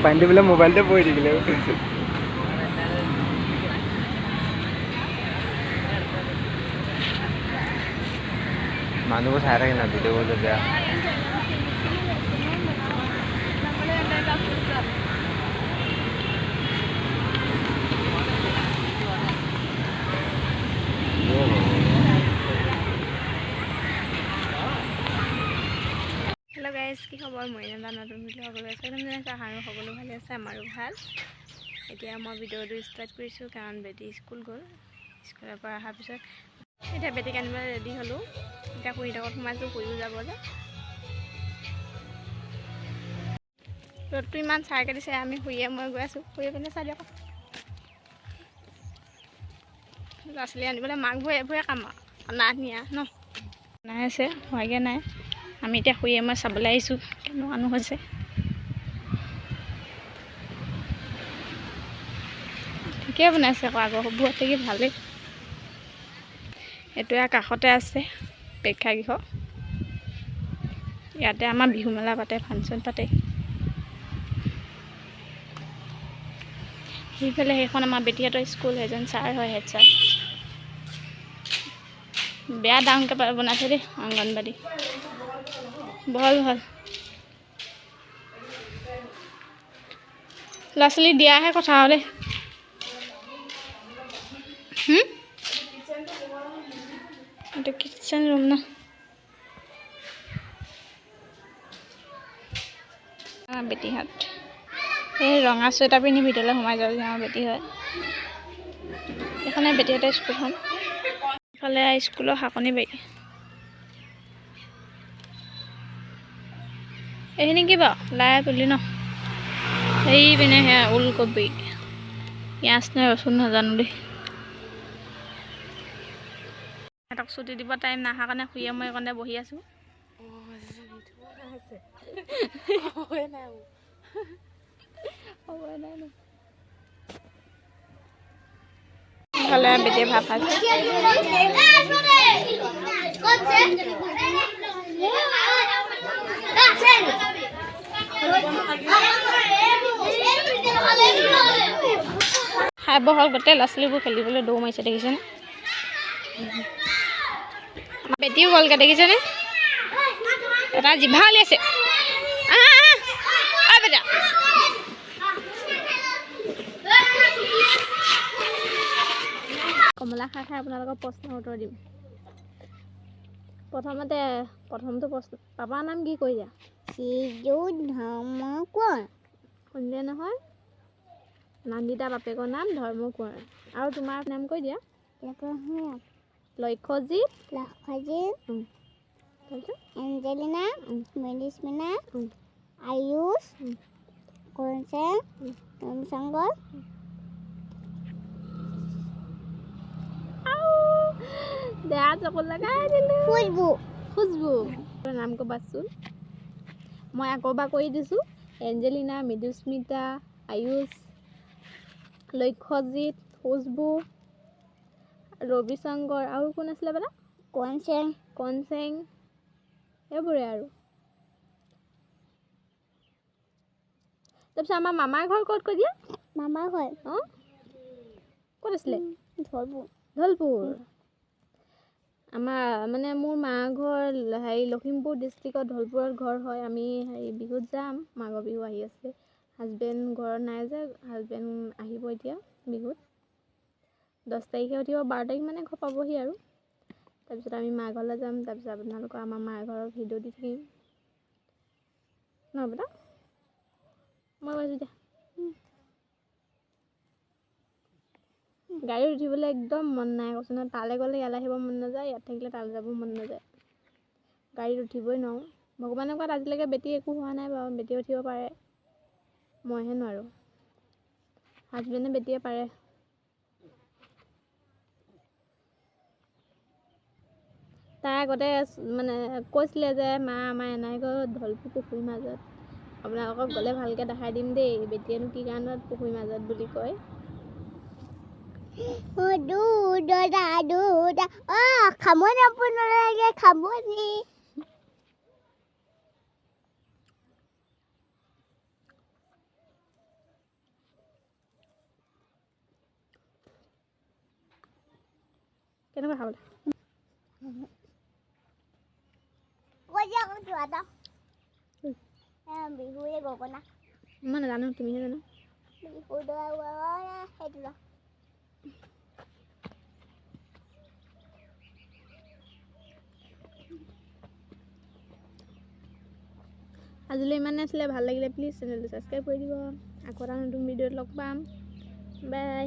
পানী বোলে মোবাইলতে পৰি থাকিলে মানুহবোৰ চাই থাকে না ভিডিঅ' কৰিলে বেয়া हेलो गाइस কি খবৰ মই এটা নতুন ভিডিঅ' সকলো আছে আৰু সকলো ভালে আছে আমাৰো ভাল এতিয়া মই ভিডিঅ'টো ষ্টাৰ্ট কৰিছোঁ কাৰণ বেটি স্কুল গ'ল স্কুলৰ পৰা অহাৰ পিছত এতিয়া বেটিক আনিবলৈ ৰেডি হ'লোঁ এতিয়া শুই থাকত সোমাইছোঁ শুইও যাব যে ৰ'দটো ইমান চাৰকে দিছে আমি শুইয়ে মই গৈ আছোঁ শুই পিনে চাই দিয়ক ল'ৰা ছোৱালী আনিবলৈ মাক ভয়ে ভয়ে কাম না নিয়া ন নাই আছে হোৱাগৈ নাই আমি এতিয়া শুয়ে মই চাবলৈ আহিছোঁ কেনেকুৱানো হৈছে ঠিকেই বনাইছে আকৌ আগৰ বহুত থাকি ভালেই এইটোৱে কাষতে আছে প্ৰেক্ষাগৃহ ইয়াতে আমাৰ বিহু মেলা পাতে ফাংচন পাতে সেইফালে সেইখন আমাৰ বেটিহঁতৰ স্কুল এজন ছাৰ হয় হেড ছাৰ বেয়া ডাঙৰকৈ বনাইছে দেই অংগনবাড়ী বহল বহল ল'ৰা ছোৱালী দিয়াহে কথা আৰু দেই এইটো কিটচেন ৰুম ন বেটিহঁত এই ৰঙা চুৱেটাৰ পিন্ধি ভিতৰলৈ সোমাই যাব আমাৰ বেটি হয় এইখনে বেটিহঁতৰ স্কুলখন ইফালে স্কুলৰ শাকনি বাৰী এইখিনি কি বাৰু লাই পুলি ন এই পিনে সেয়া ওলকবি পিঁয়াজ নে ৰচুন নাজানো দেই সিহঁতক ছুটি দিব টাইম নাহাৰ কাৰণে শুয়ে মই এইকণতে বহি আছোঁ ভালে বেটিয়ে ভাত খাইছে খাই বহল গোটেই ল'ৰা ছোৱালীবোৰ খেলিবলৈ দৌৰ মাৰিছে দেখিছেনে আমাৰ বেটিও গ'লগৈ দেখিছেনে এটা জিভা উলিয়াইছে বেটা কমলা খাই খাই আপোনালোকক প্ৰশ্নৰ উত্তৰ দিম প্ৰথমটো প্ৰশ্ন পাপাৰ নাম কি কৈ দিয়া ধৰ্ম কোঁৱৰ শুনিলে নহয় নন্দিতা বাপেকৰ নাম ধৰ্ম কোঁৱৰ আৰু তোমাৰ নাম কৈ দিয়া লক্ষ্যজিৎ এঞ্জেলিনা মেডিচমিনা আয়ুষ কনচেন ৰমশংকৰ দেয়া চকুত লগাই দিলোঁ খুশবু নাম ক'বাচোন মই আকৌ এবাৰ কৰি দিছোঁ এঞ্জেলিনা মৃদুস্মিতা আয়ুষ লক্ষ্যজিৎ খুশবু ৰবিশংকৰ আৰু কোন আছিলে বেলা কনচেং এইবোৰে আৰু তাৰপিছত আমাৰ মামাৰ ঘৰ ক'ত কৈ দিয়া মামাৰ ঘৰ অঁ ক'ত আছিলে ধলপুৰ আমাৰ মানে মোৰ মাৰ ঘৰ হেৰি লখিমপুৰ ডিষ্ট্ৰিক্টত ধলপুৰত ঘৰ হয় আমি হেৰি বিহুত যাম মাঘৰ বিহু আহি আছে হাজবেণ্ড ঘৰত নাই যে হাজবেণ্ড আহিব এতিয়া বিহুত 10 তাৰিখে উঠিব 12 তাৰিখ মানে ঘৰ পাবহি আৰু তাৰপিছত আমি মাৰ ঘৰলৈ যাম তাৰপিছত আপোনালোকৰ আমাৰ মাৰ ঘৰৰ ভিডিঅ' দি থাকিম ন বেটা মই কৈছোঁ দিয়া গাড়ীত উঠিবলৈ একদম মন নাই কৈছোঁ নহয় তালৈ গ'লে ইয়ালৈ আহিব মন নাযায় ইয়াত থাকিলে তালৈ যাব মন নাযায় গাড়ীত উঠিবই নোৱাৰোঁ ভগৱানে কোৱাত আজিলৈকে বেটি একো হোৱা নাই বাৰু বেটি উঠিব পাৰে মইহে নোৱাৰোঁ হাজবেণ্ডে বেটিয়ে পাৰে তাই আগতে মানে কৈছিলে যে মা আমাৰ এনেকৈ ধলপুৰ পুখুৰীৰ মাজত আপোনালোকক গ'লে ভালকৈ দেখাই দিম দেই বেটিয়েনো কি কাৰণত পুখুৰীৰ মাজত বুলি কয় খামনি আপোনালোকে খামনি কেনেকুৱা খাবলৈ বিহুৰে গগনা মই নাজানো তুমিহে জানো সেইটো আজিলৈ ইমানে আছিলে ভাল লাগিলে প্লিজ চেনেলটো ছাবস্ক্ৰাইব কৰি দিব আকৌ এটা নতুন ভিডিঅ'ত লগ পাম বাই